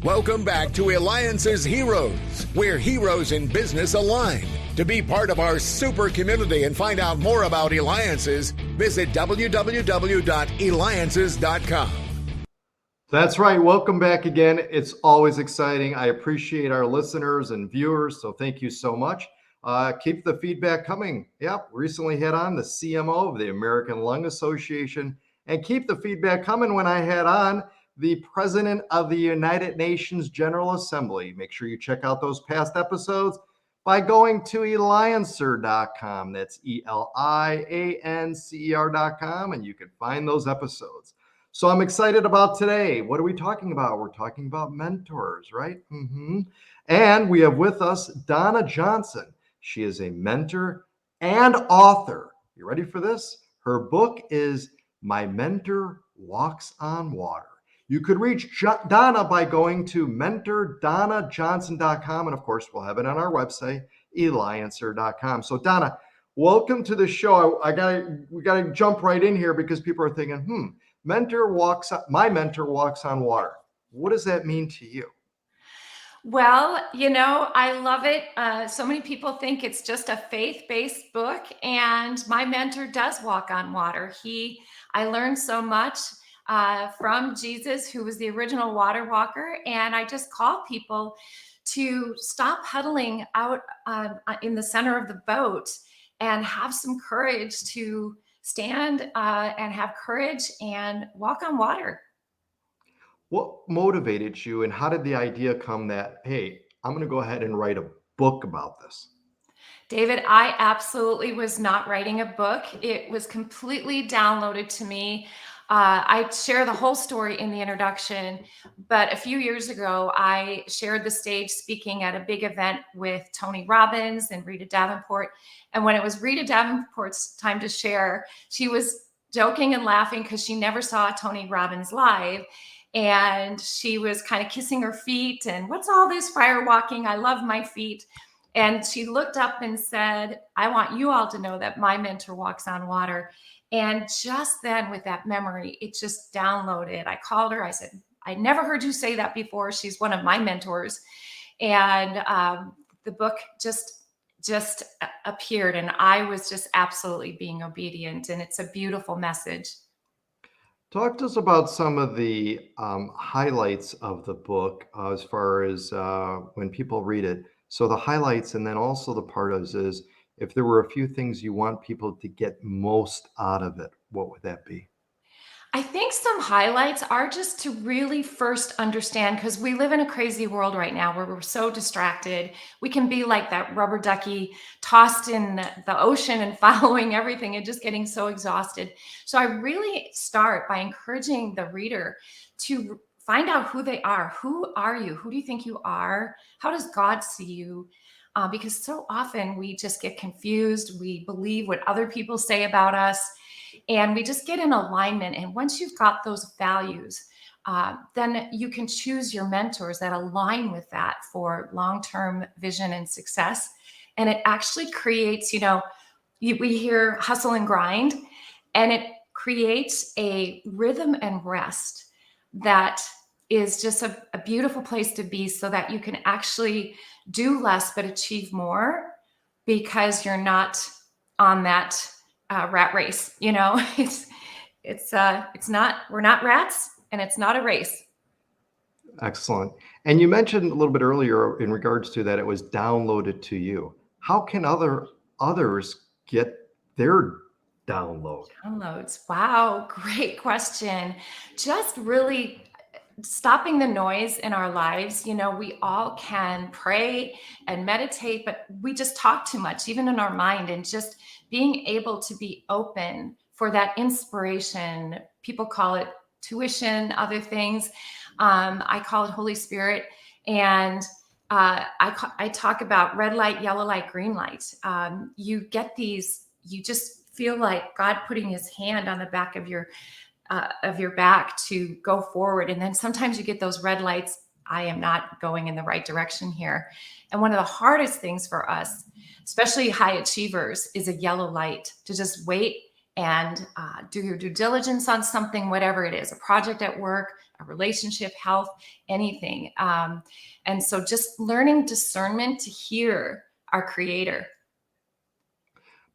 Welcome back to Eliances Heroes, where heroes in business align. To be part of our super community and find out more about Eliances, visit www.Eliances.com. That's right. Welcome back again. It's always exciting. I appreciate our listeners and viewers, so thank you so much. Keep the feedback coming. Yep, recently had on the CMO of the American Lung Association, and keep the feedback coming when I had on the President of the United Nations General Assembly. Make sure you check out those past episodes by going to Eliances.com. That's Eliancer.com, and you can find those episodes. So I'm excited about today. What are we talking about? We're talking about mentors, right? And we have with us Donna Johnson. She is a mentor and author. You ready for this? Her book is My Mentor Walks on Water. You could reach Donna by going to MentorDonnaJohnson.com. And of course, we'll have it on our website, Eliancer.com. So Donna, welcome to the show. We gotta jump right in here because people are thinking, my mentor walks on water. What does that mean to you? Well, I love it. So many people think it's just a faith-based book, and my mentor does walk on water. I learned so much from Jesus, who was the original water walker. And I just call people to stop huddling out in the center of the boat and have some courage to stand and have courage and walk on water. What motivated you, and how did the idea come that, hey, I'm going to go ahead and write a book about this? David, I absolutely was not writing a book. It was completely downloaded to me. I share the whole story in the introduction, but a few years ago, I shared the stage speaking at a big event with Tony Robbins and Rita Davenport. And when it was Rita Davenport's time to share, she was joking and laughing because she never saw Tony Robbins live. And she was kind of kissing her feet and, what's all this fire walking? I love my feet. And she looked up and said, I want you all to know that my mentor walks on water. And just then, with that memory, it just downloaded. I called her. I said, I never heard you say that before. She's one of my mentors. And the book just appeared, and I was just absolutely being obedient. And it's a beautiful message. Talk to us about some of the highlights of the book as far as when people read it. So the highlights, and then also the part is if there were a few things you want people to get most out of it, what would that be? I think some highlights are just to really first understand, because we live in a crazy world right now where we're so distracted. We can be like that rubber ducky tossed in the ocean and following everything and just getting so exhausted. So I really start by encouraging the reader to find out who they are. Who are you? Who do you think you are? How does God see you? Because so often we just get confused. We believe what other people say about us, and we just get in alignment. And once you've got those values, then you can choose your mentors that align with that for long-term vision and success. And it actually creates, we hear hustle and grind, and it creates a rhythm and rest that is just a beautiful place to be, so that you can actually do less but achieve more, because you're not on that rat race. It's not, we're not rats, and it's not a race. Excellent. And you mentioned a little bit earlier in regards to that it was downloaded to you. How can others get their Downloads? Wow, great question. Just really stopping the noise in our lives. We all can pray and meditate, but we just talk too much, even in our mind, and just being able to be open for that inspiration. People call it tuition, other things. I call it Holy Spirit. And I talk about red light, yellow light, green light. You get these, you just feel like God putting his hand on the back of your back to go forward. And then sometimes you get those red lights. I am not going in the right direction here. And one of the hardest things for us, especially high achievers, is a yellow light, to just wait and do your due diligence on something, whatever it is, a project at work, a relationship, health, anything. And so just learning discernment to hear our Creator.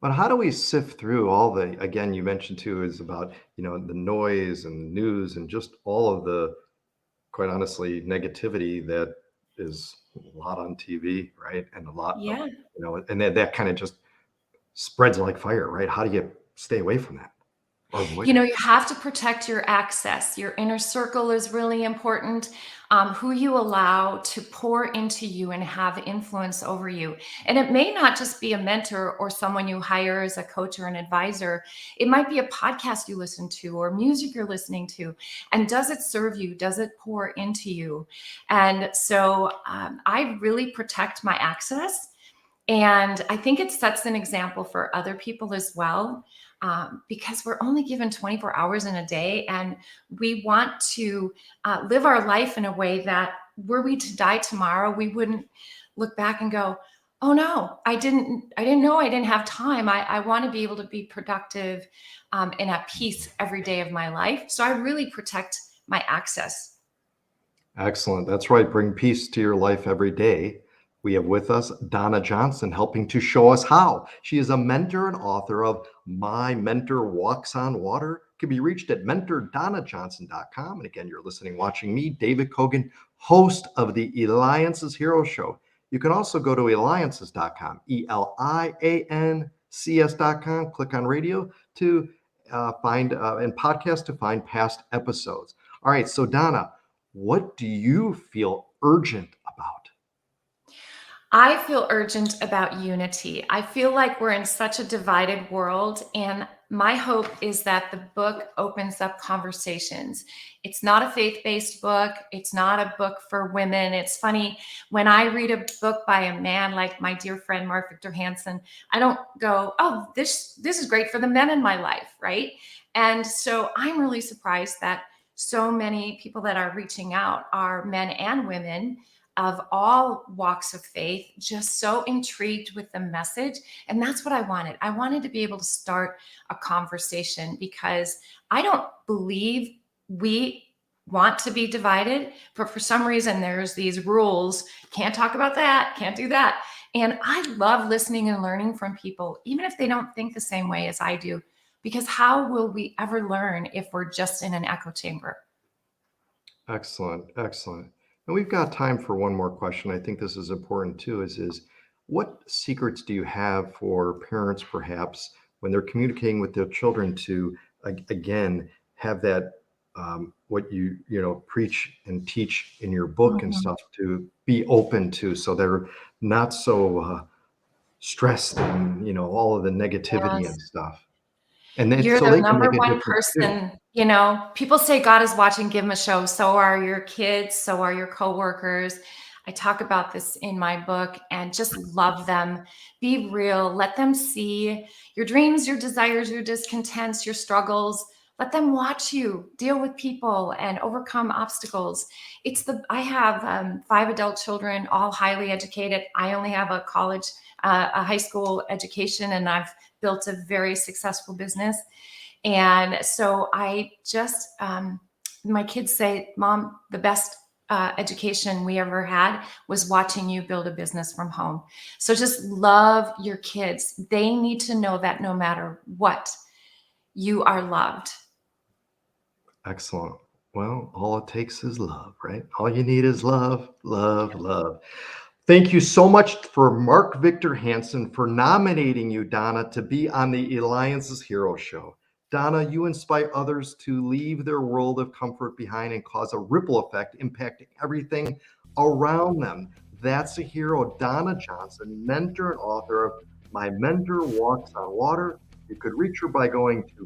But how do we sift through all the, again, you mentioned too, is about, the noise and news and just all of the, quite honestly, negativity that is a lot on TV, right? And a lot Yeah. of, and that kind of just spreads like fire, right? How do you stay away from that? Or avoid it? You have to protect your access. Your inner circle is really important. Who you allow to pour into you and have influence over you. And it may not just be a mentor or someone you hire as a coach or an advisor. It might be a podcast you listen to or music you're listening to. And does it serve you? Does it pour into you? And so I really protect my access. And I think it sets an example for other people as well. Because we're only given 24 hours in a day, and we want to live our life in a way that were we to die tomorrow, we wouldn't look back and go, oh no, I didn't know I didn't have time. I want to be able to be productive and at peace every day of my life. So I really protect my access. Excellent. That's right. Bring peace to your life every day. We have with us Donna Johnson, helping to show us how. She is a mentor and author of My Mentor Walks on Water. Can be reached at mentordonnajohnson.com. And again, you're listening, watching me, David Kogan, host of the Eliances Hero Show. You can also go to Eliances.com, ELIANCS.com. Click on radio to find and podcast to find past episodes. All right, so Donna, what do you feel urgent about? I feel urgent about unity. I feel like we're in such a divided world, and my hope is that the book opens up conversations. It's not a faith-based book. It's not a book for women. It's funny, when I read a book by a man like my dear friend Mark Victor Hansen, I don't go, oh, this is great for the men in my life, right? And so I'm really surprised that so many people that are reaching out are men and women of all walks of faith, just so intrigued with the message. And that's what I wanted. I wanted to be able to start a conversation, because I don't believe we want to be divided, but for some reason there's these rules. Can't talk about that, can't do that. And I love listening and learning from people, even if they don't think the same way as I do, because how will we ever learn if we're just in an echo chamber? Excellent, excellent. And we've got time for one more question. I think this is important too, is what secrets do you have for parents, perhaps, when they're communicating with their children to, again, have that, what you preach and teach in your book and stuff, to be open to, so they're not so stressed and, all of the negativity and stuff. And then You're so the they can number make a one difference too. person. People say God is watching, give them a show. So are your kids, so are your coworkers. I talk about this in my book, and just love them. Be real. Let them see your dreams, your desires, your discontents, your struggles. Let them watch you deal with people and overcome obstacles. I have 5 adult children, all highly educated. I only have a high school education, and I've built a very successful business. And so I just, my kids say, Mom, the best education we ever had was watching you build a business from home. So just love your kids. They need to know that no matter what, you are loved. Excellent. Well, all it takes is love, right? All you need is love, love, love. Thank you so much for Mark Victor Hansen for nominating you, Donna, to be on the Eliances Hero Show. Donna, you inspire others to leave their world of comfort behind and cause a ripple effect impacting everything around them. That's a hero, Donna Johnson, mentor and author of My Mentor Walks on Water. You could reach her by going to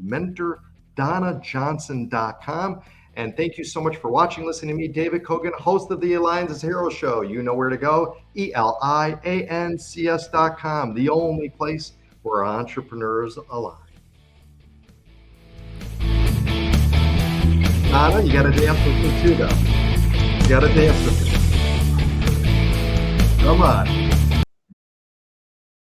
mentordonnajohnson.com. And thank you so much for watching, listening to me, David Kogan, host of the Eliances Hero Show. You know where to go, ELIANCS.com, the only place where entrepreneurs align. Donna, you got to dance with me too, though. You got to dance with me. Come on.